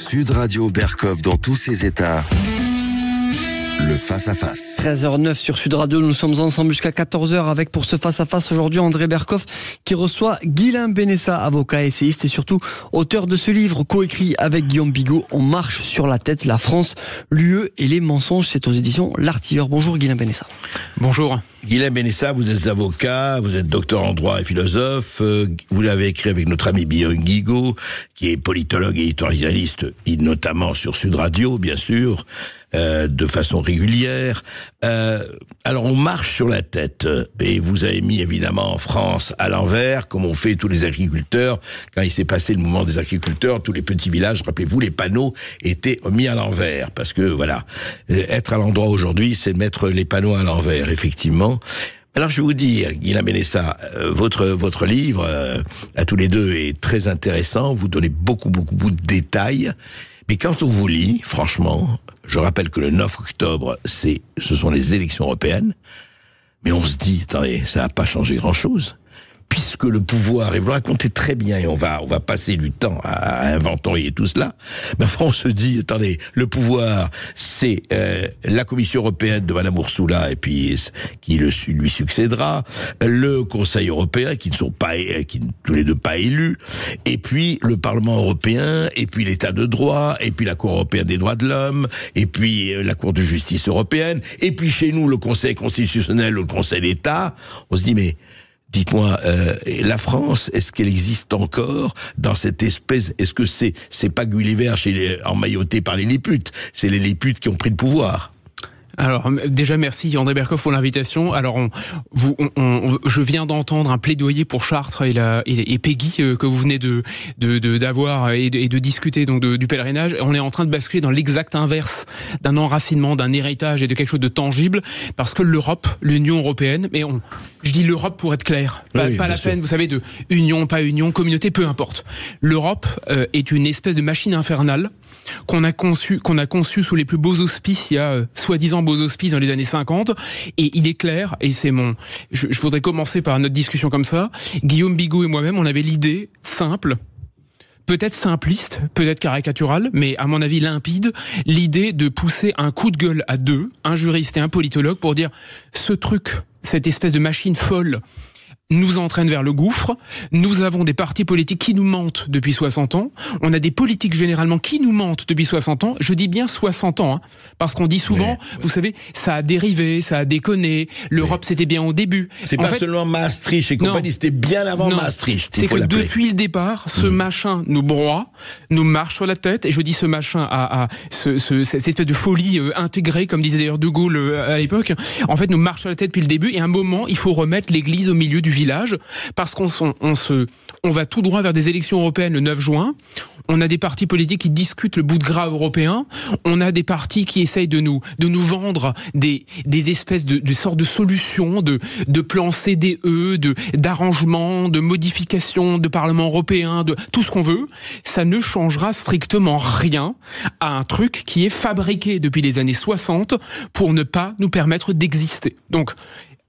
Sud Radio Berkov dans tous ses états. Le face-à-face. 13h09 sur Sud Radio, nous sommes ensemble jusqu'à 14h avec pour ce face-à-face aujourd'hui André Berkov qui reçoit Guilain Benessa, avocat, essayiste et surtout auteur de ce livre coécrit avec Guillaume Bigot, On marche sur la tête, la France, l'UE et les mensonges. C'est aux éditions L'Artilleur. Bonjour Guilain Benessa. Bonjour. Guilain Benessa, vous êtes avocat, vous êtes docteur en droit et philosophe, vous l'avez écrit avec notre ami Guillaume Bigot, qui est politologue et éditorialiste, notamment sur Sud Radio, bien sûr, de façon régulière. Alors on marche sur la tête, et vous avez mis évidemment en France à l'envers, comme on fait tous les agriculteurs. Quand il s'est passé le mouvement des agriculteurs, tous les petits villages, rappelez-vous, les panneaux étaient mis à l'envers, parce que voilà, être à l'endroit aujourd'hui, c'est mettre les panneaux à l'envers, effectivement. Alors je vais vous dire, Guilain Benessa, votre livre, à tous les deux, est très intéressant, vous donnez beaucoup de détails, mais quand on vous lit, franchement, je rappelle que le 9 octobre, ce sont les élections européennes, mais on se dit, attendez, ça n'a pas changé grand-chose, puisque le pouvoir, et vous le racontez très bien, et on va passer du temps à inventorier tout cela, mais enfin on se dit, attendez, le pouvoir, c'est la Commission européenne de Madame Ursula, et puis qui lui succédera, le Conseil européen, qui tous les deux pas élus, et puis le Parlement européen, et puis l'État de droit, et puis la Cour européenne des droits de l'homme, et puis la Cour de justice européenne, et puis chez nous le Conseil constitutionnel ou le Conseil d'État. On se dit, mais dites-moi, la France, est-ce qu'elle existe encore dans cette espèce? Est-ce que c'est pas Gulliver emmailloté par les Lilliputes? C'est les Lilliputes qui ont pris le pouvoir. Alors déjà merci André Berkov pour l'invitation. Alors je viens d'entendre un plaidoyer pour Chartres et Peggy que vous venez d'avoir et de discuter donc du pèlerinage. On est en train de basculer dans l'exact inverse d'un enracinement, d'un héritage et de quelque chose de tangible, parce que l'Europe, l'Union européenne, mais je dis l'Europe pour être clair, pas la peine, vous savez, de union, pas union, communauté, peu importe. L'Europe est une espèce de machine infernale qu'on a conçue sous les plus beaux auspices, il y a soi-disant beaux auspices dans les années 50, et il est clair, et je voudrais commencer par notre discussion comme ça, Guillaume Bigot et moi-même, on avait l'idée simple, peut-être simpliste, peut-être caricaturale, mais à mon avis limpide, l'idée de pousser un coup de gueule à deux, un juriste et un politologue, pour dire ce truc, cette espèce de machine folle, nous entraîne vers le gouffre. Nous avons des partis politiques qui nous mentent depuis 60 ans. On a des politiques généralement qui nous mentent depuis 60 ans. Je dis bien 60 ans, parce qu'on dit souvent, vous savez, ça a dérivé, ça a déconné, l'Europe c'était bien au début. C'est pas seulement Maastricht et compagnie, c'était bien avant Maastricht. C'est que depuis le départ, ce machin nous broie, nous marche sur la tête, et je dis ce machin cette espèce de folie intégrée, comme disait d'ailleurs De Gaulle à l'époque, en fait nous marche sur la tête depuis le début, et à un moment, il faut remettre l'église au milieu du village, parce qu'on va tout droit vers des élections européennes le 9 juin. On a des partis politiques qui discutent le bout de gras européen. On a des partis qui essayent de nous vendre des espèces de sortes de solutions, de plans CDE, d'arrangements, de modifications de Parlement européen, de tout ce qu'on veut. Ça ne changera strictement rien à un truc qui est fabriqué depuis les années 60 pour ne pas nous permettre d'exister. Donc,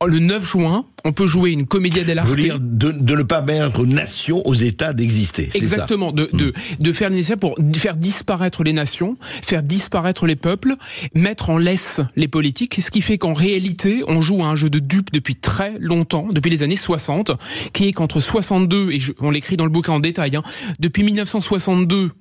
le 9 juin, on peut jouer une comédie dell'arte. Vous voulez dire de ne pas permettre aux nations, aux États d'exister. Exactement, de faire le nécessaire pour faire disparaître les nations, faire disparaître les peuples, mettre en laisse les politiques, ce qui fait qu'en réalité, on joue à un jeu de dupes depuis très longtemps, depuis les années 60, qui est qu'entre 62, et on l'écrit dans le bouquin en détail, depuis 1962,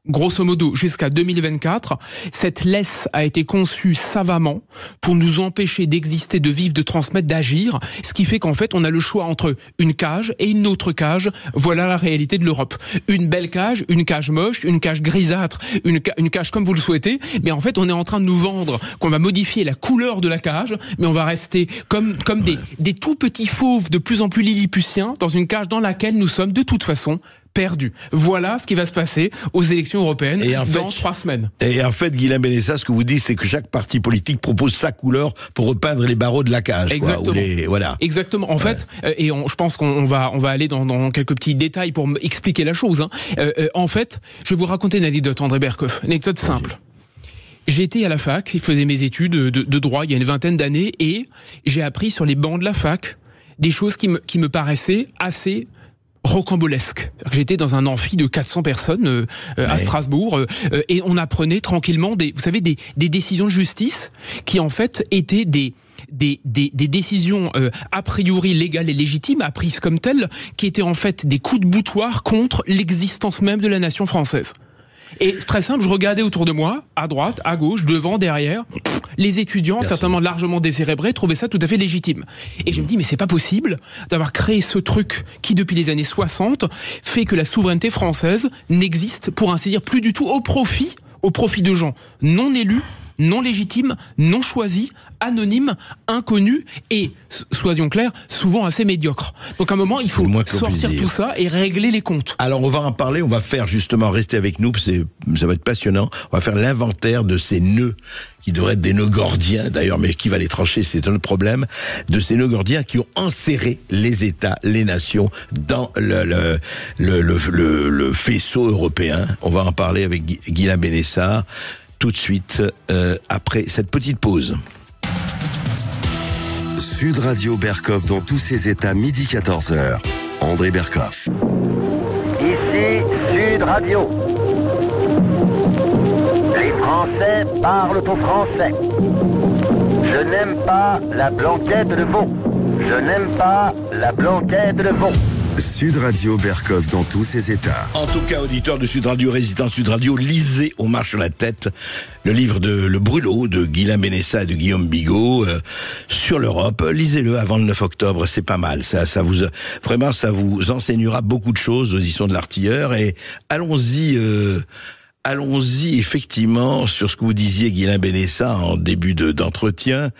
grosso modo, jusqu'à 2024, cette laisse a été conçue savamment pour nous empêcher d'exister, de vivre, de transmettre, d'agir, ce qui fait qu'en fait, on a le choix entre une cage et une autre cage. Voilà la réalité de l'Europe. Une belle cage, une cage moche, une cage grisâtre, une cage comme vous le souhaitez, mais en fait, on est en train de nous vendre qu'on va modifier la couleur de la cage, mais on va rester comme des tout petits fauves de plus en plus lilliputiens dans une cage dans laquelle nous sommes de toute façon perdu. Voilà ce qui va se passer aux élections européennes dans 3 semaines. Et en fait, Guilain Benessa, ce que vous dites, c'est que chaque parti politique propose sa couleur pour repeindre les barreaux de la cage. Exactement. Voilà. Exactement. En fait, je pense qu'on va aller dans quelques petits détails pour expliquer la chose. En fait, je vais vous raconter une anecdote, André Berkov. Une anecdote simple. J'ai été à la fac, je faisais mes études de droit il y a une 20aine d'années, et j'ai appris sur les bancs de la fac des choses qui me paraissaient assez rocambolesque. J'étais dans un amphi de 400 personnes à Strasbourg et on apprenait tranquillement des décisions de justice qui en fait étaient des décisions a priori légales et légitimes, apprises comme telles, qui étaient en fait des coups de boutoir contre l'existence même de la nation française. Et c'est très simple, je regardais autour de moi, à droite, à gauche, devant, derrière, les étudiants, certainement largement décérébrés, trouvaient ça tout à fait légitime. Et je me dis, mais c'est pas possible d'avoir créé ce truc qui, depuis les années 60, fait que la souveraineté française n'existe, pour ainsi dire, plus du tout au profit de gens non élus, non légitimes, non choisis, anonymes, inconnus et, soyons clairs, souvent assez médiocres. Donc à un moment, il faut sortir tout ça et régler les comptes. Alors on va en parler, on va faire justement, rester avec nous, ça va être passionnant, on va faire l'inventaire de ces nœuds qui devraient être des nœuds gordiens, d'ailleurs, mais qui va les trancher, c'est un autre problème, de ces nœuds gordiens qui ont enserré les États, les nations dans le faisceau européen. On va en parler avec Guylain Benessard tout de suite, après cette petite pause. Sud Radio Berkhoff dans tous ses états, midi 14h. André Berkhoff. Ici Sud Radio. Les Français parlent au français. Je n'aime pas la blanquette de veau. Je n'aime pas la blanquette de veau. Sud Radio Berkhoff dans tous ses états. En tout cas, auditeurs de Sud Radio, résidents de Sud Radio, lisez On marche sur la tête, le livre de Le Brûlot de Guylain Benessard et de Guillaume Bigot sur l'Europe. Lisez-le avant le 9 octobre, c'est pas mal. Ça vous enseignera beaucoup de choses aux éditions de l'Artilleur. Et allons-y effectivement sur ce que vous disiez, Guylain Benessard, en début d'entretien,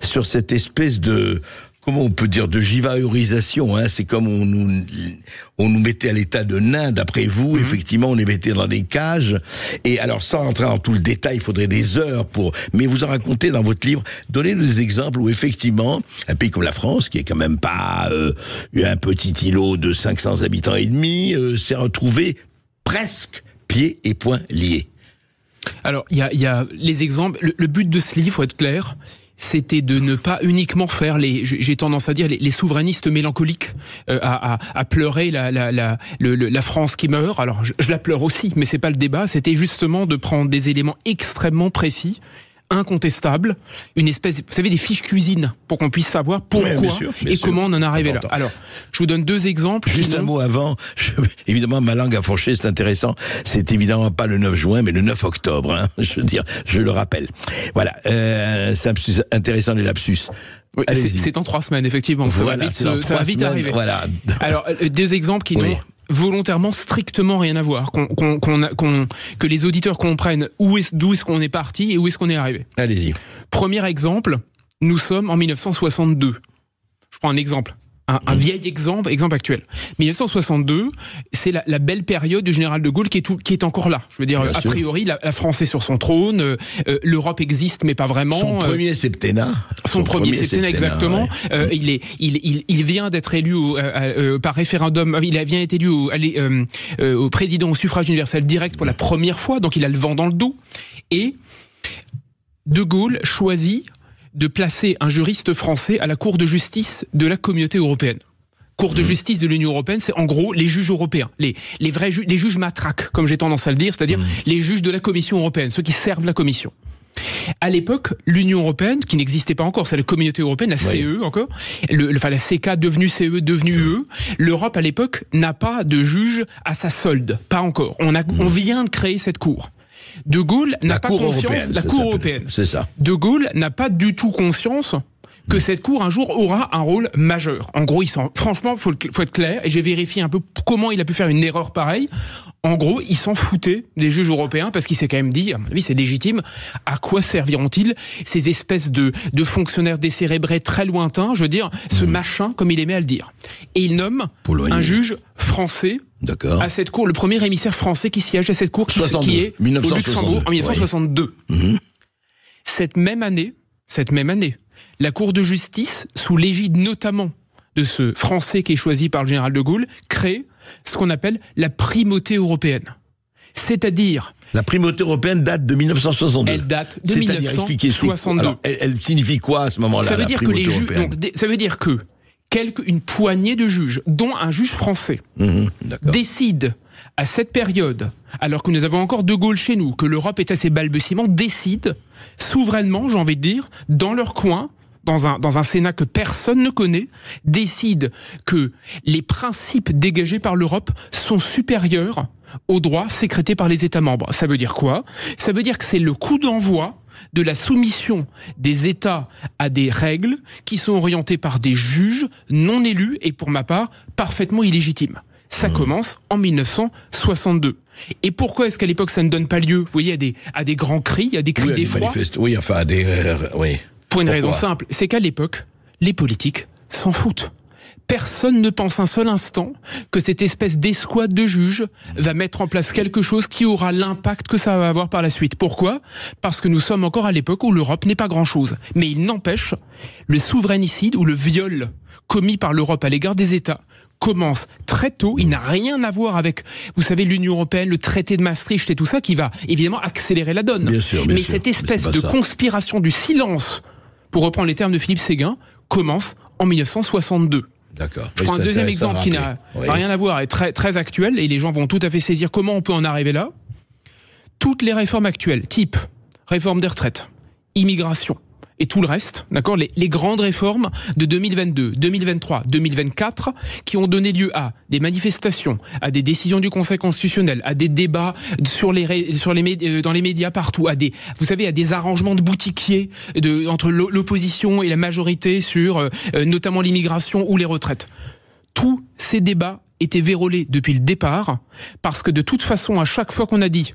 sur cette espèce de, comment on peut dire, de jivaorisation, hein. C'est comme on nous mettait à l'état de nains, d'après vous, effectivement, on les mettait dans des cages. Et alors, sans rentrer dans tout le détail, il faudrait des heures mais vous en racontez dans votre livre, donnez-nous des exemples où, effectivement, un pays comme la France, qui est quand même pas un petit îlot de 500 habitants et demi, s'est retrouvé presque pieds et poings liés. Alors, il y a les exemples. Le but de ce livre, faut être clair, c'était de ne pas uniquement faire j'ai tendance à dire les souverainistes mélancoliques à pleurer la France qui meurt. Alors je la pleure aussi, mais c'est pas le débat. C'était justement de prendre des éléments extrêmement précis, incontestables, une espèce, vous savez, des fiches cuisine pour qu'on puisse savoir pourquoi bien sûr, comment on en est arrivé là. Alors, je vous donne deux exemples. Juste un mot avant. Évidemment, ma langue a fourché, c'est intéressant. C'est évidemment pas le 9 juin, mais le 9 octobre. Hein, je veux dire, je le rappelle. Voilà, c'est intéressant les lapsus. Oui, c'est en 3 semaines, effectivement. Voilà, ça va vite arriver. Voilà. Alors, deux exemples qui n'ont volontairement strictement rien à voir, que les auditeurs comprennent d'où est-ce qu'on est parti et où est-ce qu'on est arrivé. Allez-y. Premier exemple, nous sommes en 1962. Je prends un exemple. Un vieil exemple actuel. 1962, c'est la belle période du général de Gaulle qui est encore là. Je veux dire, a priori, la France est sur son trône, l'Europe existe, mais pas vraiment. Son premier septennat. Son premier septennat, exactement. Ouais. Il vient d'être élu par référendum. Il a bien été élu au président au suffrage universel direct pour la première fois, donc il a le vent dans le dos. Et de Gaulle choisit de placer un juriste français à la Cour de justice de la Communauté européenne. Cour de justice de l'Union européenne, c'est en gros les juges européens, les vrais juges, les juges matraques, comme j'ai tendance à le dire, c'est-à-dire les juges de la Commission européenne, ceux qui servent la Commission. À l'époque, l'Union européenne, qui n'existait pas encore, c'est la Communauté européenne, la CE encore, la CK devenue CE, devenue UE, l'Europe à l'époque n'a pas de juge à sa solde, pas encore. On vient de créer cette cour. De Gaulle n'a pas conscience, la Cour européenne. C'est ça. De Gaulle n'a pas du tout conscience que cette cour un jour aura un rôle majeur. En gros, franchement, faut être clair, et j'ai vérifié un peu comment il a pu faire une erreur pareille. En gros, il s'en foutait des juges européens parce qu'il s'est quand même dit, à mon avis, c'est légitime, à quoi serviront-ils ces espèces de fonctionnaires décérébrés très lointains, je veux dire, ce machin, comme il aimait à le dire. Et il nomme un juge français à cette cour, le premier émissaire français qui siège à cette cour, qui est au Luxembourg en 1962. Cette même année, la Cour de justice, sous l'égide notamment de ce Français qui est choisi par le général de Gaulle, crée ce qu'on appelle la primauté européenne. C'est-à-dire... La primauté européenne date de 1962. Elle date de 1962. Alors, elle signifie quoi à ce moment-là? Ça veut dire que les juges... Ça veut dire que une poignée de juges, dont un juge français, décide à cette période, alors que nous avons encore De Gaulle chez nous, que l'Europe est à ses balbutiements, décide souverainement, j'ai envie de dire, dans leur coin, dans un Sénat que personne ne connaît, décide que les principes dégagés par l'Europe sont supérieurs aux droits sécrétés par les États membres. Ça veut dire quoi ? Ça veut dire que c'est le coup d'envoi de la soumission des États à des règles qui sont orientées par des juges non élus et, pour ma part, parfaitement illégitimes. Ça commence en 1962. Et pourquoi est-ce qu'à l'époque ça ne donne pas lieu, vous voyez, à des grands cris, à des cris d'effroi ? Oui, enfin, à des... oui. Pour une raison simple, c'est qu'à l'époque, les politiques s'en foutent. Personne ne pense un seul instant que cette espèce d'escouade de juges va mettre en place quelque chose qui aura l'impact que ça va avoir par la suite. Pourquoi ? Parce que nous sommes encore à l'époque où l'Europe n'est pas grand-chose. Mais il n'empêche, le souverainicide ou le viol commis par l'Europe à l'égard des États commence très tôt. Il n'a rien à voir avec, vous savez, l'Union européenne, le traité de Maastricht et tout ça, qui va évidemment accélérer la donne. Bien sûr, mais cette espèce de conspiration du silence, pour reprendre les termes de Philippe Séguin, commence en 1962. D'accord. Je prends un deuxième exemple qui n'a rien à voir et très, très actuel, et les gens vont tout à fait saisir comment on peut en arriver là. Toutes les réformes actuelles, type réforme des retraites, immigration, et tout le reste, d'accord, les grandes réformes de 2022, 2023, 2024, qui ont donné lieu à des manifestations, à des décisions du Conseil constitutionnel, à des débats dans les médias partout, à des arrangements de boutiquiers entre l'opposition et la majorité sur notamment l'immigration ou les retraites. Tous ces débats étaient vérolés depuis le départ, parce que de toute façon, à chaque fois qu'on a dit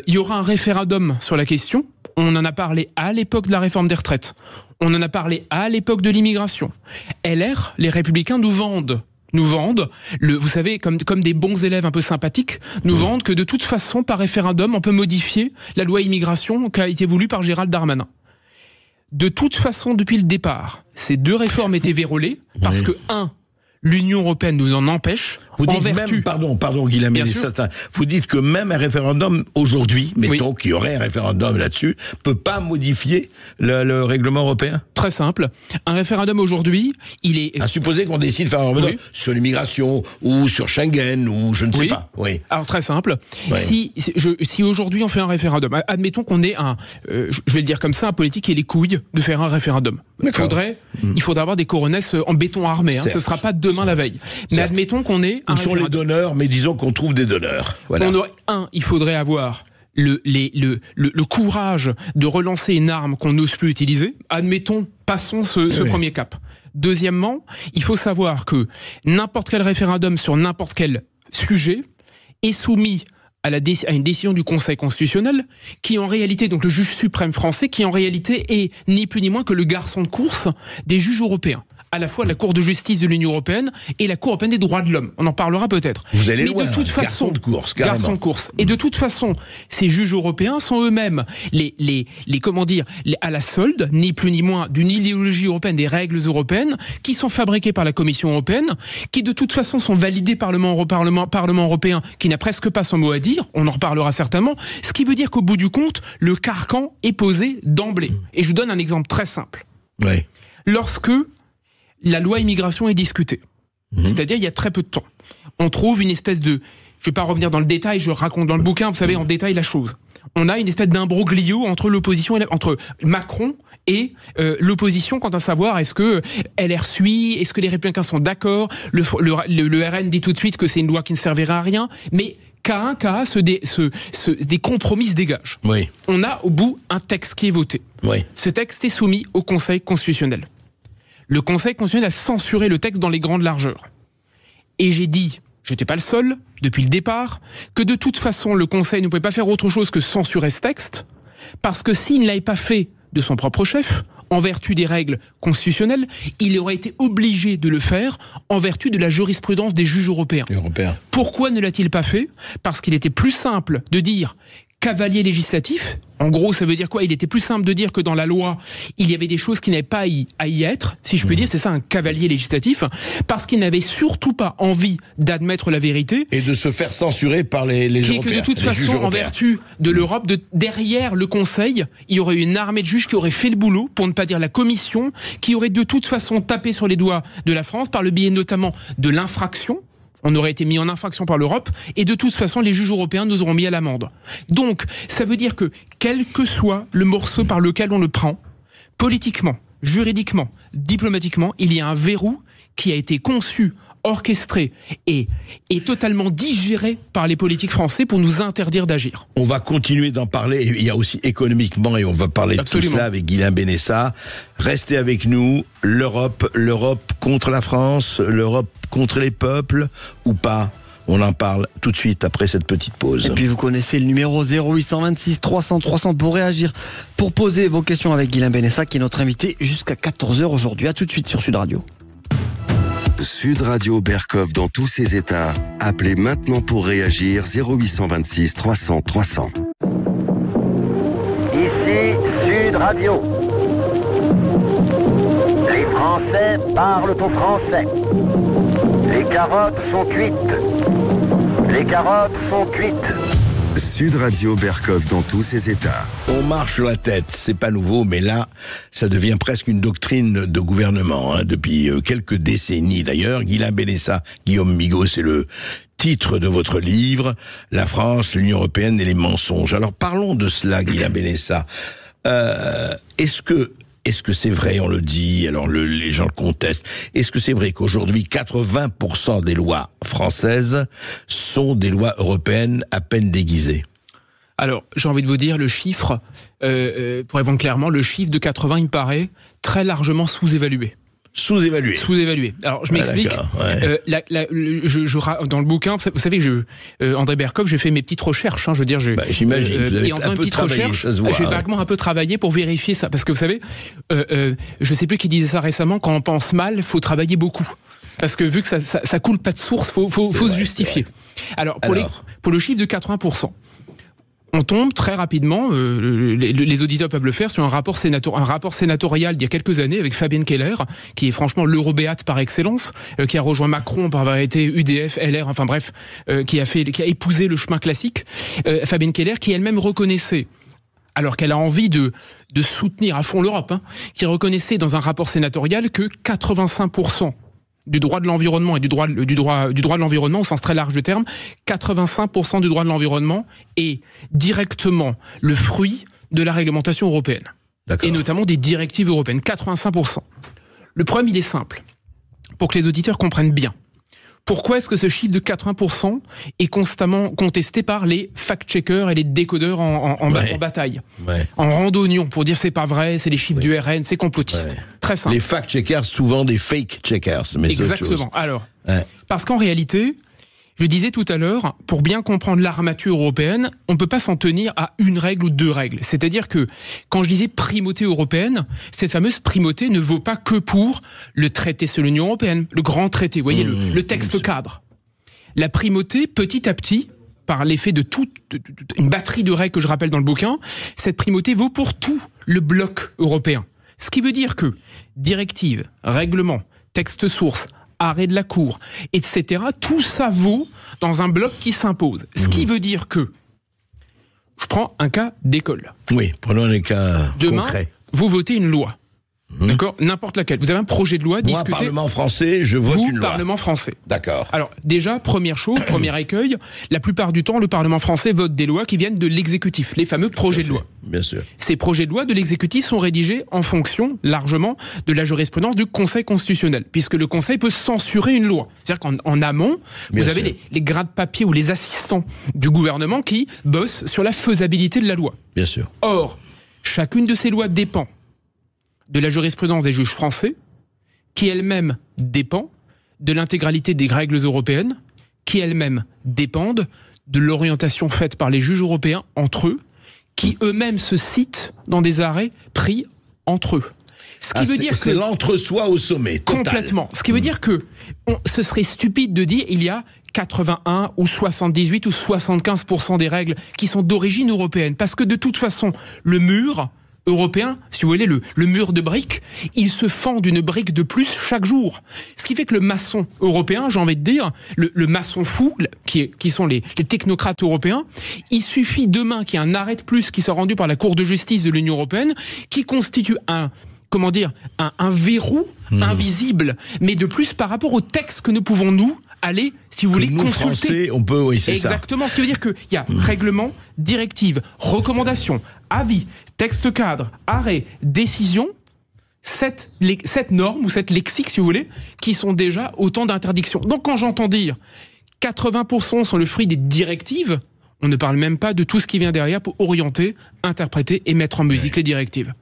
il y aura un référendum sur la question, on en a parlé à l'époque de la réforme des retraites, on en a parlé à l'époque de l'immigration. LR, les Républicains nous vendent, vous savez, comme des bons élèves un peu sympathiques, nous vendent que de toute façon, par référendum, on peut modifier la loi immigration qui a été voulue par Gérald Darmanin. De toute façon, depuis le départ, ces deux réformes étaient vérolées parce que, l'Union européenne nous en empêche. Vous dites même, pardon Guillaume, vous dites que même un référendum aujourd'hui, mettons qu'il y aurait un référendum là-dessus, peut pas modifier le règlement européen ? Très simple. Un référendum aujourd'hui, il est... À supposer qu'on décide de faire un référendum sur l'immigration, ou sur Schengen, ou je ne sais pas. Oui. Alors très simple. Si aujourd'hui on fait un référendum, admettons qu'on ait je vais le dire comme ça, un politique qui ait les couilles de faire un référendum. Il faudrait avoir des coronesses en béton armé. Ce ne sera pas demain la veille. Mais admettons qu'on ait Où sont les donneurs, mais disons qu'on trouve des donneurs. Voilà. Il faudrait avoir le courage de relancer une arme qu'on n'ose plus utiliser. Admettons, passons ce premier cap. Deuxièmement, il faut savoir que n'importe quel référendum sur n'importe quel sujet est soumis à une décision du Conseil constitutionnel, qui en réalité, donc le juge suprême français, qui en réalité est ni plus ni moins que le garçon de course des juges européens. À la fois la Cour de justice de l'Union européenne et la Cour européenne des droits de l'homme. On en parlera peut-être. Vous allez loin, de toute façon, garçon de course. Et de toute façon, ces juges européens sont eux-mêmes à la solde, ni plus ni moins, d'une idéologie européenne, des règles européennes, qui sont fabriquées par la Commission européenne, qui de toute façon sont validées par le Parlement européen, qui n'a presque pas son mot à dire. On en reparlera certainement. Ce qui veut dire qu'au bout du compte, le carcan est posé d'emblée. Et je vous donne un exemple très simple. Lorsque la loi immigration est discutée, c'est-à-dire il y a très peu de temps, on trouve une espèce de... Je ne vais pas revenir dans le détail, je raconte dans le bouquin, vous savez, en détail la chose. On a une espèce d'imbroglio entre l'opposition entre Macron et l'opposition quant à savoir est-ce que LR suit, est-ce que les Républicains sont d'accord, le RN dit tout de suite que c'est une loi qui ne servira à rien, mais K1, K1, des compromis se dégagent. On a au bout un texte qui est voté. Ce texte est soumis au Conseil constitutionnel. Le Conseil constitutionnel a censuré le texte dans les grandes largeurs. Et j'ai dit, j'étais pas le seul, depuis le départ, que de toute façon, le Conseil ne pouvait pas faire autre chose que censurer ce texte, parce que s'il ne l'avait pas fait de son propre chef, en vertu des règles constitutionnelles, il aurait été obligé de le faire en vertu de la jurisprudence des juges européens. Pourquoi ne l'a-t-il pas fait ? Parce qu'il était plus simple de dire cavalier législatif. En gros, ça veut dire quoi? Il était plus simple de dire que dans la loi, il y avait des choses qui n'avaient pas à y être, si je peux dire, c'est ça un cavalier législatif, parce qu'il n'avait surtout pas envie d'admettre la vérité. Et de se faire censurer par les Européens. Que de toute façon, en vertu de l'Europe, derrière le Conseil, il y aurait une armée de juges qui aurait fait le boulot, pour ne pas dire la Commission, qui aurait de toute façon tapé sur les doigts de la France, par le biais notamment de l'infraction. On aurait été mis en infraction par l'Europe, et de toute façon, les juges européens nous auront mis à l'amende. Donc, ça veut dire que, quel que soit le morceau par lequel on le prend, politiquement, juridiquement, diplomatiquement, il y a un verrou qui a été conçu, orchestré et totalement digéré par les politiques français pour nous interdire d'agir. On va continuer d'en parler, il y a aussi économiquement, et on va parler Absolument. de tout cela avec Guilain Benessa. Restez avec nous, l'Europe contre la France, l'Europe contre les peuples, ou pas? On en parle tout de suite après cette petite pause. Et puis vous connaissez le numéro 0826 300 300 pour réagir, pour poser vos questions avec Guilain Benessa, qui est notre invité jusqu'à 14h aujourd'hui. À tout de suite sur Sud Radio. Sud Radio Berkov dans tous ses états. Appelez maintenant pour réagir 0826 300 300. Ici Sud Radio. Les Français parlent au français. Les carottes sont cuites. Les carottes sont cuites. Sud Radio Berkov dans tous ses états. On marche sur la tête, c'est pas nouveau, mais là, ça devient presque une doctrine de gouvernement, depuis quelques décennies d'ailleurs. Guilain Benessa, Guillaume Bigot, c'est le titre de votre livre, La France, l'Union Européenne et les mensonges. Alors parlons de cela, Guilain Benessa. Est-ce que c'est vrai, on le dit, alors les gens le contestent, est-ce que c'est vrai qu'aujourd'hui 80% des lois françaises sont des lois européennes à peine déguisées? Alors, j'ai envie de vous dire, le chiffre, pour répondre clairement, le chiffre de 80, il me paraît très largement sous-évalué. Sous-évalué. Sous-évalué. Alors, je m'explique. Ouais. Dans le bouquin, vous savez, André Berkov, j'ai fait mes petites recherches. Je veux dire, j'imagine. Vous avez et en faisant une petite recherche, j'ai vaguement un peu travaillé pour vérifier ça, parce que vous savez, je sais plus qui disait ça récemment. Quand on pense mal, faut travailler beaucoup. Parce que vu que ça coule pas de source, faut se justifier. Alors, pour le chiffre de 80%. On tombe très rapidement, les auditeurs peuvent le faire, sur un rapport sénatorial d'il y a quelques années avec Fabienne Keller, qui est franchement l'eurobéate par excellence, qui a rejoint Macron par avoir été UDF, LR, enfin bref, qui a épousé le chemin classique. Fabienne Keller, qui elle-même reconnaissait, alors qu'elle a envie de soutenir à fond l'Europe, qui reconnaissait dans un rapport sénatorial que 85% du droit de l'environnement et du droit de l'environnement au sens très large du terme, 85% du droit de l'environnement est directement le fruit de la réglementation européenne. Et notamment des directives européennes, 85%. Le problème, il est simple, pour que les auditeurs comprennent bien. Pourquoi est-ce que ce chiffre de 80% est constamment contesté par les fact-checkers et les décodeurs en bataille, en randonnion, pour dire c'est pas vrai, c'est les chiffres du RN, c'est complotiste. Très simple. Les fact-checkers, souvent des fake-checkers, mais c'est autre chose. Exactement. Alors, parce qu'en réalité, je disais tout à l'heure, pour bien comprendre l'armature européenne, on ne peut pas s'en tenir à une règle ou deux règles. C'est-à-dire que, quand je disais primauté européenne, cette fameuse primauté ne vaut pas que pour le traité sur l'Union européenne, le grand traité, vous voyez, le texte cadre. La primauté, petit à petit, par l'effet de toute une batterie de règles que je rappelle dans le bouquin, cette primauté vaut pour tout le bloc européen. Ce qui veut dire que directive, règlement, texte source, arrêt de la Cour, etc., tout ça vaut dans un bloc qui s'impose. Ce qui veut dire que, je prends un cas d'école. Oui, prenons les cas demain, concrets. Vous votez une loi. D'accord, n'importe laquelle. Vous avez un projet de loi discuté. Moi, Parlement français, je vote une loi. Parlement français. D'accord. Alors, déjà, première chose, premier écueil, la plupart du temps, le Parlement français vote des lois qui viennent de l'exécutif, les fameux projets de loi. Bien sûr. Ces projets de loi de l'exécutif sont rédigés en fonction, largement, de la jurisprudence du Conseil constitutionnel, puisque le Conseil peut censurer une loi. C'est-à-dire qu'en amont, vous avez les grains de papier ou les assistants du gouvernement qui bossent sur la faisabilité de la loi. Bien sûr. Or, chacune de ces lois dépend de la jurisprudence des juges français, qui elle-même dépend de l'intégralité des règles européennes, qui elles-mêmes dépendent de l'orientation faite par les juges européens entre eux, qui eux-mêmes se citent dans des arrêts pris entre eux. Ce qui veut dire que c'est l'entre-soi au sommet, total. Complètement. Ce qui veut dire que ce serait stupide de dire il y a 81 ou 78 ou 75% des règles qui sont d'origine européenne. Parce que de toute façon, le mur européen, si vous voulez, le mur de briques, il se fend d'une brique de plus chaque jour. Ce qui fait que le maçon européen, j'ai envie de dire, le maçon fou, qui sont les technocrates européens, il suffit demain qu'il y ait un arrêt de plus qui soit rendu par la Cour de justice de l'Union européenne, qui constitue un verrou invisible, mais de plus par rapport au texte que nous pouvons nous aller, si vous voulez, nous, consulter. Français, on peut, oui, c'est exactement, ça. Ce qui veut dire qu'il y a règlement, directive, recommandation, avis, texte cadre, arrêt, décision, 7 normes ou 7 lexiques, si vous voulez, qui sont déjà autant d'interdictions. Donc quand j'entends dire 80% sont le fruit des directives, on ne parle même pas de tout ce qui vient derrière pour orienter, interpréter et mettre en musique les directives.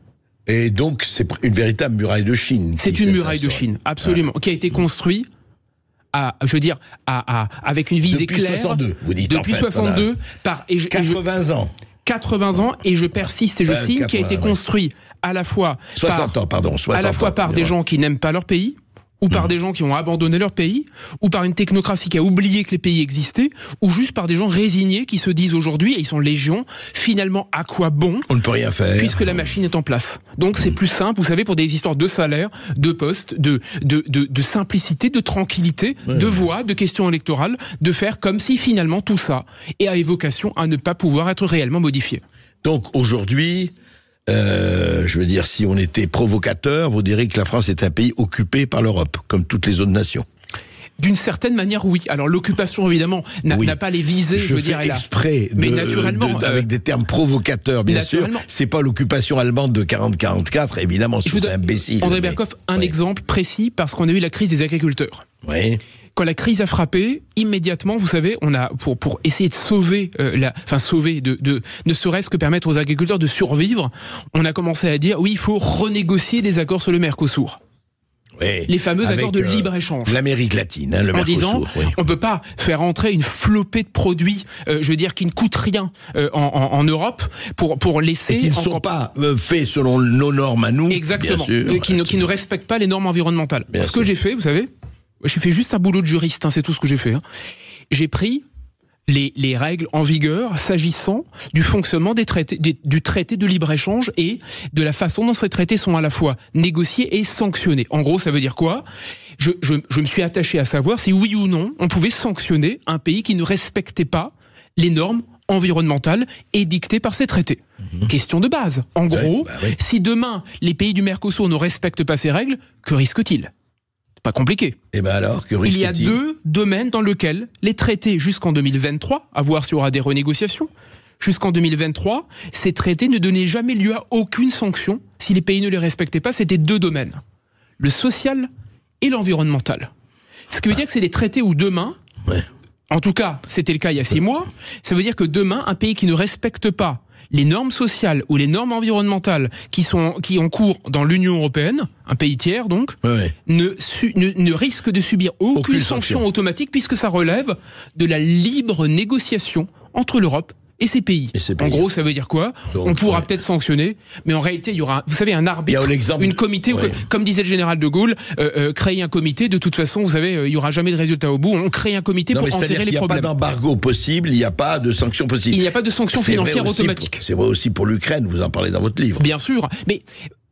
Et donc, c'est une véritable muraille de Chine. C'est une muraille de Chine, absolument, qui a été construite avec une visée depuis claire. Depuis 62, vous dites. Depuis 62, par 80 ans. 80 ans, et je persiste et je signe, qui a été construit à la fois 60 ans, pardon, 60 à la fois par des gens qui n'aiment pas leur pays, ou par des gens qui ont abandonné leur pays, ou par une technocratie qui a oublié que les pays existaient, ou juste par des gens résignés qui se disent aujourd'hui, et ils sont légion, finalement à quoi bon ? On ne peut rien faire. Puisque la machine est en place. Donc c'est plus simple, vous savez, pour des histoires de salaire, de poste, de simplicité, de tranquillité, de voix, de questions électorales, de faire comme si finalement tout ça avait vocation à ne pas pouvoir être réellement modifié. Donc aujourd'hui, je veux dire, si on était provocateur, vous diriez que la France est un pays occupé par l'Europe, comme toutes les autres nations. D'une certaine manière, oui. Alors l'occupation, évidemment, n'a pas les visées, je veux dire, elle exprès, mais naturellement, avec des termes provocateurs, bien sûr. C'est pas l'occupation allemande de 40-44, évidemment, ce serait imbécile. André Berkoff, un exemple précis, parce qu'on a eu la crise des agriculteurs. Oui. Quand la crise a frappé, immédiatement, vous savez, on a pour essayer de sauver, ne serait-ce que permettre aux agriculteurs de survivre, on a commencé à dire oui, il faut renégocier les accords sur le Mercosur. Oui, les fameux accords de libre-échange. L'Amérique latine, le Mercosur. En disant, on peut pas faire entrer une flopée de produits, qui ne coûtent rien en Europe pour laisser... Et qui ne sont pas faits selon nos normes à nous. Exactement. Bien sûr, qui ne respectent pas les normes environnementales. Ce que j'ai fait, vous savez, j'ai fait juste un boulot de juriste, c'est tout ce que j'ai fait. J'ai pris les règles en vigueur s'agissant du fonctionnement des traités, du traité de libre-échange et de la façon dont ces traités sont à la fois négociés et sanctionnés. En gros, ça veut dire quoi ? Je me suis attaché à savoir si oui ou non on pouvait sanctionner un pays qui ne respectait pas les normes environnementales édictées par ces traités. Question de base. En gros, si demain les pays du Mercosur ne respectent pas ces règles, que risquent-ils ? Pas compliqué. Et ben alors, que risque-t-il ? Il y a 2 domaines dans lesquels les traités jusqu'en 2023, à voir s'il y aura des renégociations, jusqu'en 2023, ces traités ne donnaient jamais lieu à aucune sanction si les pays ne les respectaient pas. C'était 2 domaines. Le social et l'environnemental. Ce qui veut dire que c'est des traités où demain, en tout cas c'était le cas il y a 6 mois, ça veut dire que demain, un pays qui ne respecte pas les normes sociales ou les normes environnementales qui ont cours dans l'Union européenne, un pays tiers donc, ne risque de subir aucune sanction automatique puisque ça relève de la libre négociation entre l'Europe et ces pays. En gros, ça veut dire quoi ? Donc, on pourra peut-être sanctionner, mais en réalité, il y aura, vous savez, un arbitre, une comité, comme disait le général de Gaulle, créer un comité, de toute façon, vous savez, il n'y aura jamais de résultat au bout, on crée un comité pour enterrer les problèmes. Il n'y a pas d'embargo possible, il n'y a pas de sanctions possibles. Il n'y a pas de sanctions financières automatiques. C'est vrai aussi pour l'Ukraine, vous en parlez dans votre livre. Bien sûr, mais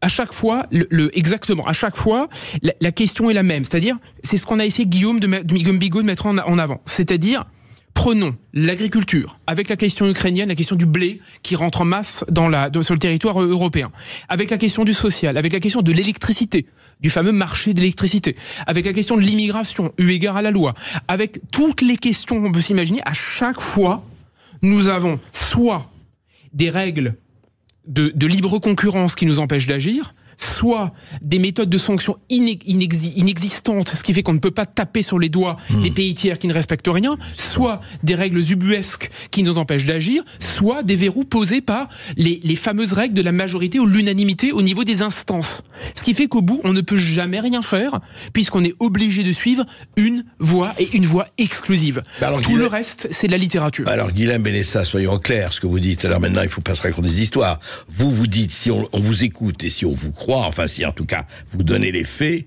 à chaque fois, exactement, à chaque fois, la question est la même, c'est-à-dire, c'est ce qu'on a essayé Guillaume Bigot de mettre en avant, c'est-à-dire, prenons l'agriculture, avec la question ukrainienne, la question du blé qui rentre en masse sur le territoire européen, avec la question du social, avec la question de l'électricité, du fameux marché de l'électricité, avec la question de l'immigration, eu égard à la loi, avec toutes les questions qu'on peut s'imaginer, à chaque fois, nous avons soit des règles de libre concurrence qui nous empêchent d'agir, soit des méthodes de sanctions inexistantes, ce qui fait qu'on ne peut pas taper sur les doigts des pays tiers qui ne respectent rien, soit des règles ubuesques qui nous empêchent d'agir, soit des verrous posés par les fameuses règles de la majorité ou l'unanimité au niveau des instances. Ce qui fait qu'au bout, on ne peut jamais rien faire, puisqu'on est obligé de suivre une voie et une voie exclusive. Tout le reste, c'est de la littérature. Alors, Guilain Benessa, soyons clairs, ce que vous dites. Alors maintenant, il ne faut pas se raconter des histoires. Vous dites, si on vous écoute et si on vous croit, enfin si en tout cas vous donnez les faits,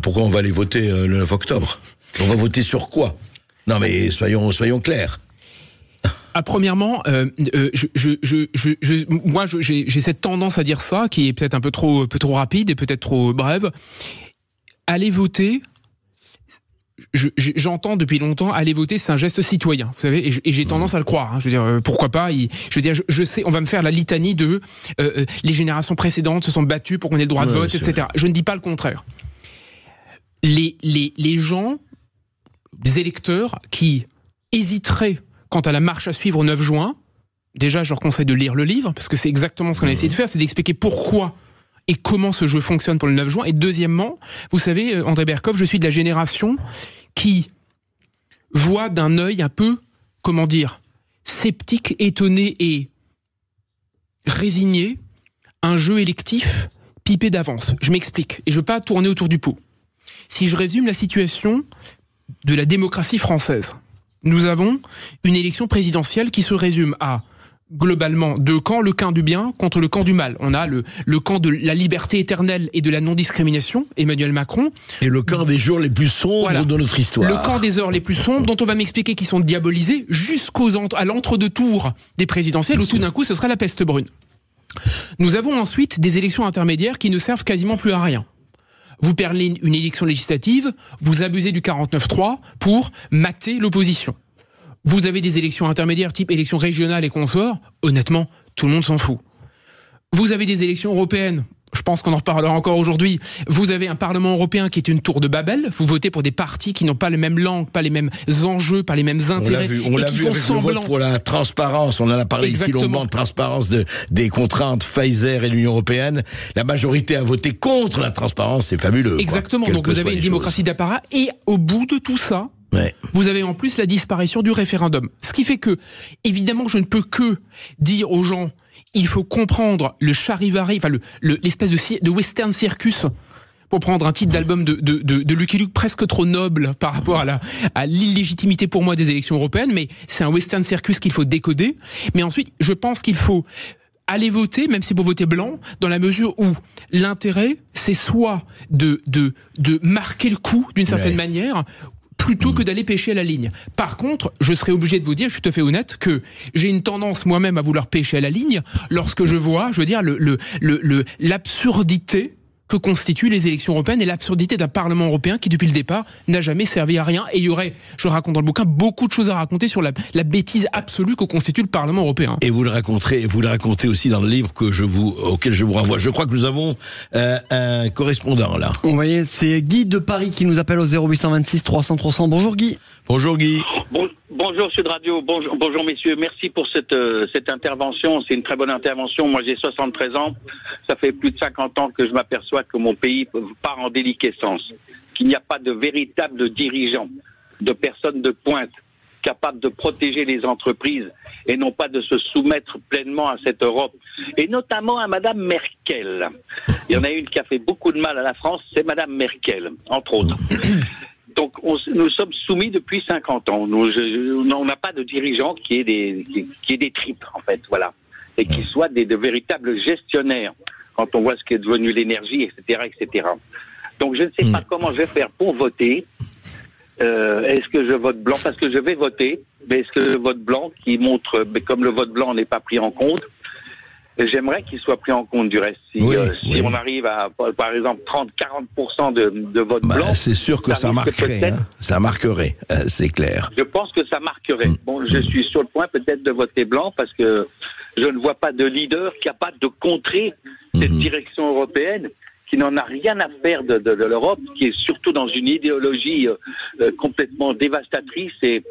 pourquoi on va aller voter le 9 octobre ? On va voter sur quoi ? Non, mais soyons clairs. Premièrement, moi, j'ai cette tendance à dire ça, qui est peut-être un peu trop rapide et peut-être trop brève. Aller voter, j'entends depuis longtemps, aller voter, c'est un geste citoyen, vous savez, et j'ai tendance à le croire. Hein. Je veux dire, pourquoi pas je sais, on va me faire la litanie de les générations précédentes se sont battues pour qu'on ait le droit de vote, etc. Vrai. Je ne dis pas le contraire. Les gens, les électeurs qui hésiteraient quant à la marche à suivre au 9 juin, déjà, je leur conseille de lire le livre, parce que c'est exactement ce qu'on a essayé de faire, c'est d'expliquer pourquoi et comment ce jeu fonctionne pour le 9 juin. Et deuxièmement, vous savez, André Berkoff, je suis de la génération qui voit d'un œil un peu, comment dire, sceptique, étonné et résigné un jeu électif pipé d'avance. Je m'explique, et je ne veux pas tourner autour du pot. Si je résume la situation de la démocratie française, nous avons une élection présidentielle qui se résume à, globalement, deux camps, le camp du bien contre le camp du mal. On a le camp de la liberté éternelle et de la non-discrimination, Emmanuel Macron. Et le camp des jours les plus sombres de notre histoire. Le camp des heures les plus sombres, dont on va m'expliquer qu'ils sont diabolisés à l'entre-deux-tours des présidentielles, où tout d'un coup, ce sera la peste brune. Nous avons ensuite des élections intermédiaires qui ne servent quasiment plus à rien. Vous perdez une élection législative, vous abusez du 49.3 pour mater l'opposition. Vous avez des élections intermédiaires type élections régionales et consorts, honnêtement, tout le monde s'en fout. Vous avez des élections européennes, je pense qu'on en reparlera encore aujourd'hui. Vous avez un Parlement européen qui est une tour de Babel, vous votez pour des partis qui n'ont pas les mêmes langues, pas les mêmes enjeux, pas les mêmes intérêts, on l'a vu avec le vote pour la transparence, on en a parlé ici longuement de transparence des contraintes Pfizer et l'Union européenne. La majorité a voté contre la transparence, c'est fabuleux. Exactement, donc vous avez une démocratie d'apparat, et au bout de tout ça, vous avez en plus la disparition du référendum. Ce qui fait que, évidemment, je ne peux que dire aux gens, il faut comprendre le charivari, enfin l'espèce de western circus, pour prendre un titre d'album de Lucky Luke presque trop noble par rapport à l'illégitimité pour moi des élections européennes, mais c'est un western circus qu'il faut décoder. Mais ensuite, je pense qu'il faut aller voter, même si pour voter blanc, dans la mesure où l'intérêt, c'est soit de marquer le coup d'une certaine manière, plutôt que d'aller pêcher à la ligne. Par contre, je serais obligé de vous dire, je suis tout à fait honnête, que j'ai une tendance moi-même à vouloir pêcher à la ligne lorsque je vois, je veux dire, l'absurdité que constituent les élections européennes et l'absurdité d'un Parlement européen qui, depuis le départ, n'a jamais servi à rien. Et il y aurait, je raconte dans le bouquin, beaucoup de choses à raconter sur la bêtise absolue que constitue le Parlement européen. Et vous le racontez aussi dans le livre auquel je vous renvoie. Je crois que nous avons un correspondant là. Vous voyez, c'est Guy de Paris qui nous appelle au 0826 300 300. Bonjour Guy. Bonjour Guy. Bonjour Sud Radio, bonjour messieurs, merci pour cette intervention, c'est une très bonne intervention. Moi j'ai 73 ans, ça fait plus de 50 ans que je m'aperçois que mon pays part en déliquescence, qu'il n'y a pas de véritable dirigeant, de personnes de pointe capables de protéger les entreprises et non pas de se soumettre pleinement à cette Europe, et notamment à Madame Merkel. Il y en a une qui a fait beaucoup de mal à la France, c'est Madame Merkel, entre autres. Donc, nous sommes soumis depuis 50 ans. On n'a pas de dirigeants qui aient des tripes, en fait, voilà. Et qui soient de véritables gestionnaires, quand on voit ce qui est devenu l'énergie, etc., etc. Donc, je ne sais pas comment je vais faire pour voter. Est-ce que je vote blanc? Parce que je vais voter, mais est-ce que je vote blanc qui montre, comme le vote blanc n'est pas pris en compte, j'aimerais qu'il soit pris en compte du reste. Si on arrive à, par exemple, 30-40% de vote blanc... C'est sûr que ça marquerait, ça marquerait, c'est clair. Je pense que ça marquerait. Bon, je suis sur le point peut-être de voter blanc parce que je ne vois pas de leader capable de contrer cette direction européenne qui n'en a rien à faire de l'Europe, qui est surtout dans une idéologie complètement dévastatrice et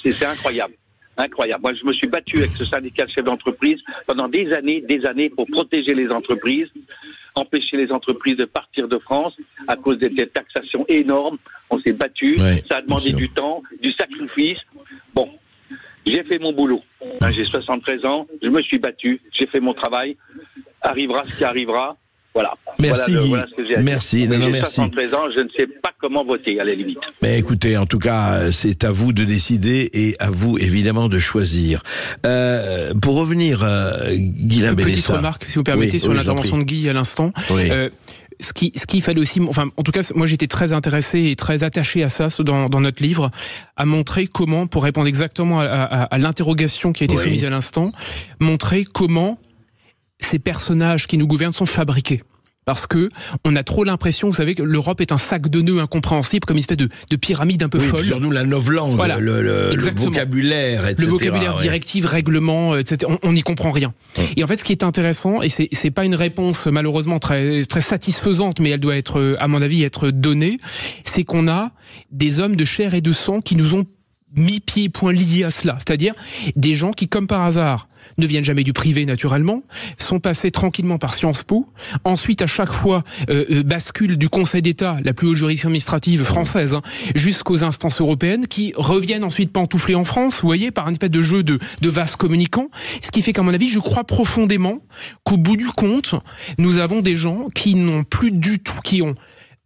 c'est incroyable. Incroyable. Moi, je me suis battu avec ce syndicat de chefs d'entreprise pendant des années pour protéger les entreprises, empêcher les entreprises de partir de France à cause des taxations énormes. On s'est battu. Ça a demandé du temps, du sacrifice. Bon, j'ai fait mon boulot. J'ai 73 ans. Je me suis battu. J'ai fait mon travail. Arrivera ce qui arrivera. Voilà. Merci Guy. Voilà ce que j'ai à merci. dire. J'ai 73 ans, je ne sais pas comment voter à la limite. Mais écoutez, en tout cas, c'est à vous de décider et à vous évidemment de choisir. Pour revenir, Guilain Benessa. Petite remarque, si vous permettez, sur l'intervention de Guy à l'instant. ce qu'il fallait aussi, enfin, en tout cas, moi j'étais très intéressé et très attaché à ça dans notre livre, à montrer comment, pour répondre exactement à l'interrogation qui a été soumise à l'instant, montrer comment ces personnages qui nous gouvernent sont fabriqués. Parce que on a trop l'impression, vous savez, que l'Europe est un sac de nœuds incompréhensible, comme une espèce de pyramide un peu folle. Surtout la novlangue, voilà, le vocabulaire, etc. Le vocabulaire, directive, règlement, etc. On n'y comprend rien. Et en fait, ce qui est intéressant, et c'est pas une réponse malheureusement très très satisfaisante, mais elle doit être, à mon avis, être donnée, c'est qu'on a des hommes de chair et de sang qui nous ont mis pieds et poings liés à cela. C'est-à-dire des gens qui, comme par hasard, ne viennent jamais du privé naturellement, sont passés tranquillement par Sciences Po, ensuite à chaque fois basculent du Conseil d'État, la plus haute juridiction administrative française, jusqu'aux instances européennes, qui reviennent ensuite pantoufler en France, vous voyez, par un espèce de jeu de vases communicants, ce qui fait qu'à mon avis, je crois profondément qu'au bout du compte, nous avons des gens qui n'ont plus du tout, qui ont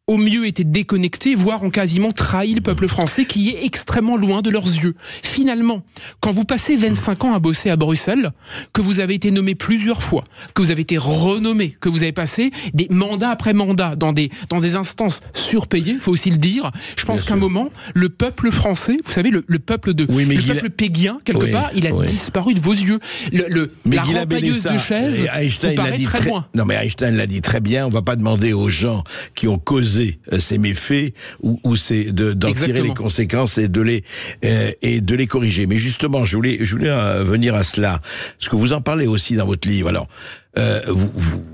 au mieux été déconnectés, voire ont quasiment trahi le peuple français qui est extrêmement loin de leurs yeux. Finalement, quand vous passez 25 ans à bosser à Bruxelles, que vous avez été nommé plusieurs fois, que vous avez été renommé, que vous avez passé des mandats après mandats dans des instances surpayées, faut aussi le dire, je pense qu'à un moment, le peuple français, vous savez, le peuple peuple péguien, quelque part, il a disparu de vos yeux. La rempailleuse de chaises vous paraît très loin. Non mais Einstein l'a dit très bien, on va pas demander aux gens qui ont causé ces méfaits ou c'est d'en tirer les conséquences et de les corriger. Mais justement, je voulais venir à cela, parce que vous en parlez aussi dans votre livre. Alors,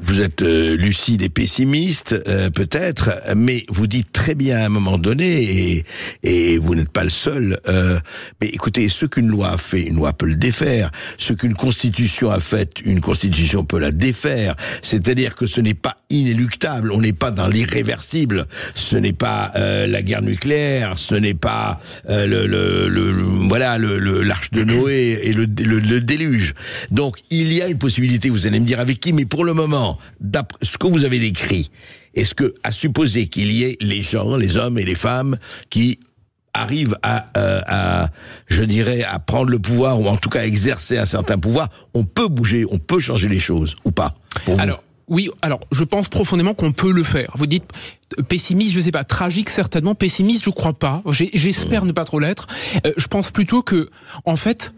vous êtes lucide et pessimiste, peut-être, mais vous dites très bien à un moment donné, et vous n'êtes pas le seul, mais écoutez, ce qu'une loi a fait, une loi peut le défaire. Ce qu'une constitution a fait, une constitution peut la défaire. C'est-à-dire que ce n'est pas inéluctable, on n'est pas dans l'irréversible, ce n'est pas la guerre nucléaire, ce n'est pas l'arche de Noé et le déluge. Donc, il y a une possibilité, vous allez me dire avec qui, mais pour le moment, d'après ce que vous avez décrit, est-ce que, à supposer qu'il y ait les gens, les hommes et les femmes qui arrivent à prendre le pouvoir, ou en tout cas à exercer un certain pouvoir, on peut bouger, on peut changer les choses, ou pas? Oui, alors je pense profondément qu'on peut le faire. Vous dites pessimiste, je sais pas, tragique certainement, pessimiste je crois pas. J'espère ne pas trop l'être. Je pense plutôt que, en fait,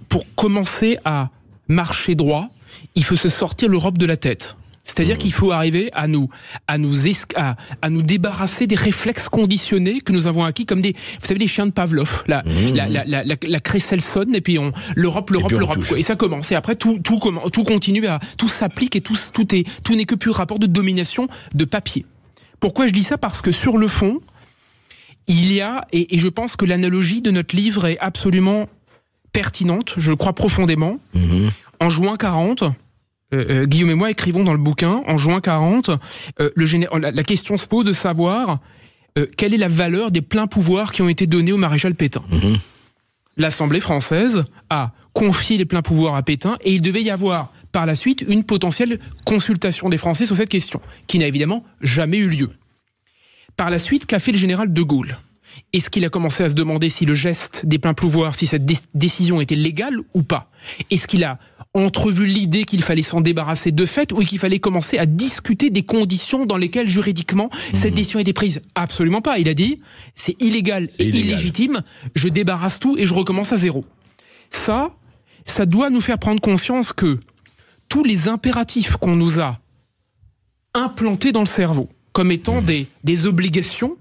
pour commencer à marcher droit, il faut se sortir l'Europe de la tête. C'est-à-dire qu'il faut arriver à nous débarrasser des réflexes conditionnés que nous avons acquis comme des chiens de Pavlov. La crécelle sonne et puis l'Europe. Et ça commence. Et après tout continue tout s'applique et tout n'est que pur rapport de domination de papier. Pourquoi je dis ça? Parce que sur le fond, il y a, et je pense que l'analogie de notre livre est absolument pertinente, je le crois profondément. En juin 40, Guillaume et moi écrivons dans le bouquin, en juin 40, la question se pose de savoir quelle est la valeur des pleins pouvoirs qui ont été donnés au maréchal Pétain. L'Assemblée française a confié les pleins pouvoirs à Pétain et il devait y avoir par la suite une potentielle consultation des Français sur cette question, qui n'a évidemment jamais eu lieu. Par la suite, qu'a fait le général de Gaulle? Est-ce qu'il a commencé à se demander si le geste des pleins pouvoirs, si cette décision était légale ou pas? Est-ce qu'il a entrevu l'idée qu'il fallait s'en débarrasser de fait, ou qu'il fallait commencer à discuter des conditions dans lesquelles juridiquement cette décision était prise? Absolument pas. Il a dit c'est illégal et illégitime, je débarrasse tout et je recommence à zéro. Ça doit nous faire prendre conscience que tous les impératifs qu'on nous a implantés dans le cerveau comme étant des obligations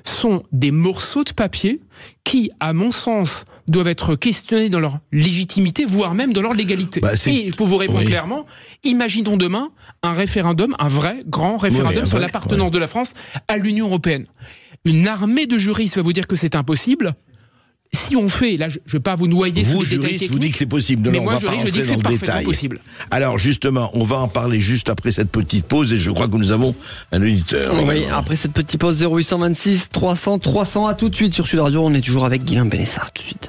sont des morceaux de papier qui, à mon sens, doivent être questionnés dans leur légitimité, voire même dans leur légalité. Et pour vous répondre clairement, imaginons demain un référendum, un vrai grand référendum sur l'appartenance de la France à l'Union européenne. Une armée de juristes va vous dire que c'est impossible. Si on fait, là je ne vais pas vous noyer sur les détails techniques, vous dites que c'est possible. Mais moi je dis que c'est parfaitement possible. Alors justement, on va en parler juste après cette petite pause et je crois que nous avons un auditeur. Oui, après cette petite pause, 0826 300 300, à tout de suite sur Sud Radio. On est toujours avec Guilain Benessa, tout de suite.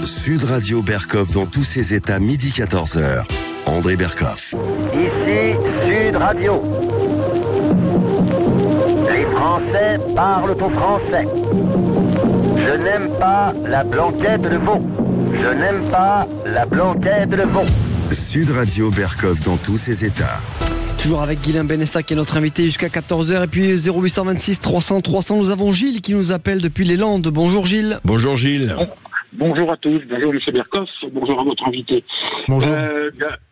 Sud Radio Berkov dans tous ses états, midi 14h. André Berkov. Ici Sud Radio. Les Français parlent au français. Je n'aime pas la blanquette de veau. Je n'aime pas la blanquette de veau. Sud Radio Berkov dans tous ses états. Toujours avec Guilain Benessa qui est notre invité jusqu'à 14h. Et puis 0826 300 300, nous avons Gilles qui nous appelle depuis les Landes. Bonjour Gilles. Bonjour Gilles. Bonjour à tous, bonjour M. Berkoff, bonjour à votre invité. Bonjour.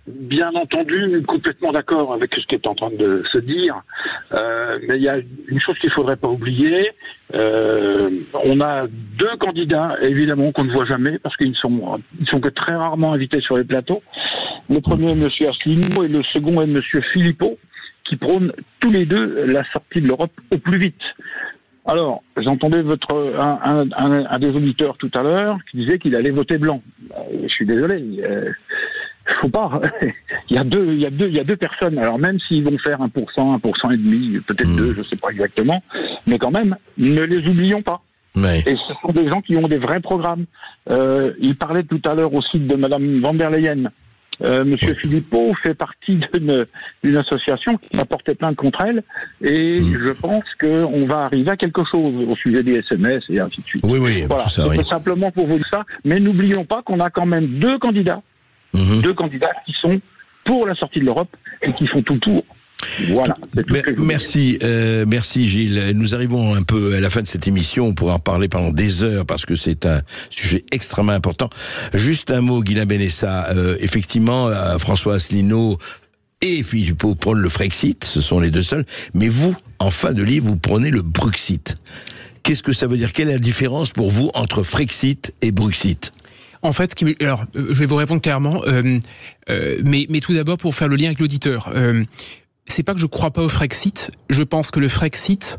Bien entendu, complètement d'accord avec ce qui est en train de se dire, mais il y a une chose qu'il ne faudrait pas oublier. On a deux candidats, évidemment, qu'on ne voit jamais, parce qu'ils sont que très rarement invités sur les plateaux. Le premier est M. Asselineau et le second est M. Philippot, qui prônent tous les deux la sortie de l'Europe au plus vite. Alors, j'entendais un des auditeurs tout à l'heure qui disait qu'il allait voter blanc. Je suis désolé, faut pas. Il y a deux personnes. Alors même s'ils vont faire 1%, 1,5%, peut-être 2, je sais pas exactement, mais quand même, ne les oublions pas. Ouais. Et ce sont des gens qui ont des vrais programmes. Il parlait tout à l'heure aussi de Madame van der Leyen. Monsieur Philippot fait partie d'une association qui a porté plainte contre elle, et je pense qu'on va arriver à quelque chose au sujet des SMS et ainsi de suite. Oui, voilà. tout ça, oui. Simplement pour vous dire ça, mais n'oublions pas qu'on a quand même deux candidats qui sont pour la sortie de l'Europe et qui font tout le tour. Voilà. Merci Gilles. Nous arrivons un peu à la fin de cette émission. On pourra en parler pendant des heures parce que c'est un sujet extrêmement important. Juste un mot, Guilain Benessa. Effectivement, François Asselineau et Philippot prennent le Frexit. Ce sont les deux seuls. Mais vous, en fin de livre, vous prenez le Bruxit. Qu'est-ce que ça veut dire? Quelle est la différence pour vous entre Frexit et Bruxit? En fait, alors, je vais vous répondre clairement, mais tout d'abord pour faire le lien avec l'auditeur. C'est pas que je crois pas au Frexit. Je pense que le Frexit,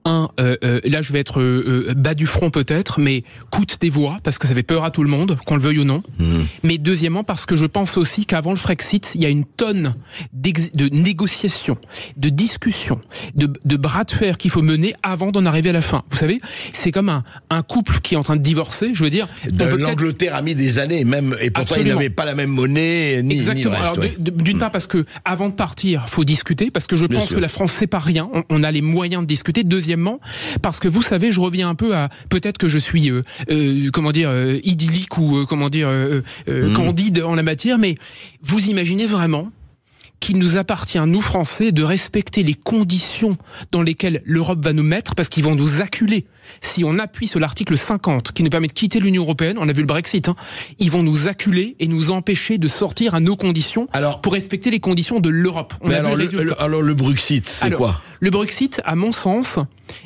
là je vais être bas du front peut-être, mais coûte des voix parce que ça fait peur à tout le monde, qu'on le veuille ou non. Mais deuxièmement parce que je pense aussi qu'avant le Frexit, il y a une tonne de négociations, de discussions, de bras de fer qu'il faut mener avant d'en arriver à la fin. Vous savez, c'est comme un couple qui est en train de divorcer. Je veux dire, l'Angleterre a mis des années, même, et pourtant ils n'avaient pas la même monnaie ni exactement. Le reste, alors d'une part parce que avant de partir, faut discuter, parce que je pense que la France c'est pas rien. On a les moyens de discuter. Deuxièmement, parce que vous savez, je reviens un peu à, peut-être que je suis idyllique ou candide en la matière, mais vous imaginez vraiment qu'il nous appartient, nous Français, de respecter les conditions dans lesquelles l'Europe va nous mettre, parce qu'ils vont nous acculer. Si on appuie sur l'article 50, qui nous permet de quitter l'Union Européenne, on a vu le Brexit, ils vont nous acculer et nous empêcher de sortir à nos conditions pour respecter les conditions de l'Europe. Alors le Bruxit, c'est quoi? Le Bruxit, à mon sens,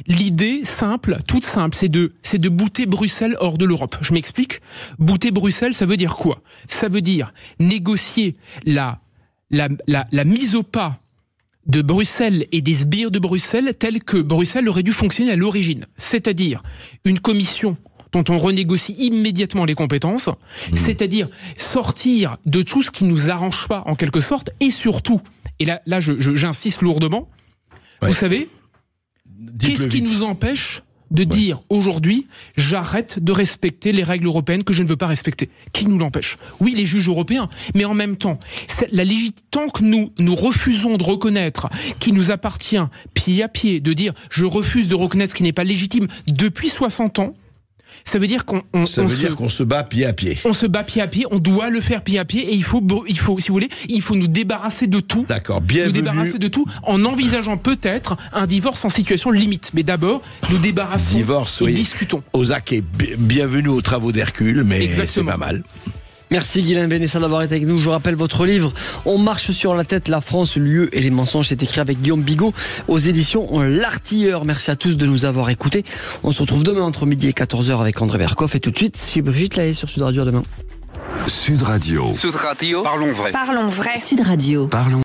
l'idée simple, toute simple, c'est de bouter Bruxelles hors de l'Europe. Je m'explique. Bouter Bruxelles, ça veut dire quoi? Ça veut dire négocier la mise au pas de Bruxelles et des sbires de Bruxelles telle que Bruxelles aurait dû fonctionner à l'origine. C'est-à-dire une commission dont on renégocie immédiatement les compétences, c'est-à-dire sortir de tout ce qui nous arrange pas en quelque sorte, et surtout, et là j'insiste lourdement, vous savez, qu'est-ce qui nous empêche de dire aujourd'hui, j'arrête de respecter les règles européennes que je ne veux pas respecter? Qui nous l'empêche? Oui, les juges européens, mais en même temps, tant que nous refusons de reconnaître qu'il nous appartient pied à pied, de dire je refuse de reconnaître ce qui n'est pas légitime depuis 60 ans, ça veut dire qu'on se bat pied à pied. On se bat pied à pied, on doit le faire pied à pied, et il faut, si vous voulez, il faut nous débarrasser de tout. D'accord, bienvenue. Nous débarrasser de tout en envisageant peut-être un divorce en situation limite. Mais d'abord, nous débarrassons et discutons. Ozac est bienvenue aux travaux d'Hercule, mais c'est pas mal. Merci Guilain Benessa d'avoir été avec nous. Je rappelle votre livre On marche sur la tête, la France, le lieu et les mensonges. C'est écrit avec Guillaume Bigot aux éditions L'Artilleur. Merci à tous de nous avoir écoutés. On se retrouve demain entre midi et 14h avec André Berkoff, et tout de suite c'est Brigitte Lahaye sur Sud Radio demain. Sud Radio. Sud Radio. Parlons vrai. Parlons vrai. Sud Radio. Parlons